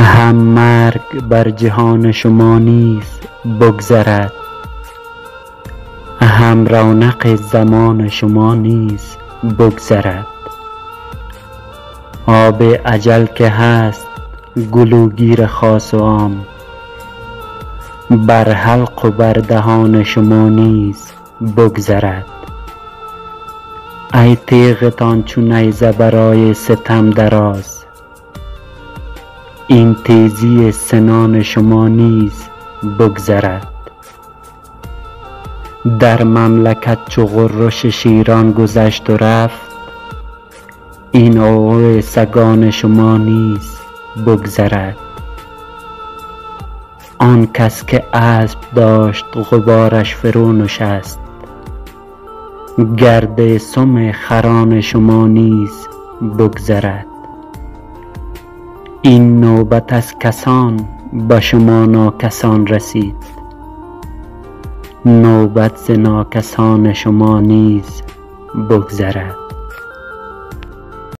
هم مرگ بر جهان شما نیز بگذرد، هم رونق زمان شما نیز بگذرد. آب اجل که هست گلوگیر خاص و عام، بر حلق و بر دهان شما نیز بگذرد. ای تیغتان چو نیزه برای ستم دراز، این تیزی سنان شما نیز بگذرد. در مملکت چو غرش شیران گذشت و رفت، این عوعو سگان شما نیز بگذرد. آن کس که اسب داشت غبارش فرو نشست، گرد سم خران شما نیز بگذرد. این نوبت از کسان به شما ناکسان رسید، نوبت ز ناکسان شما نیز بگذرد.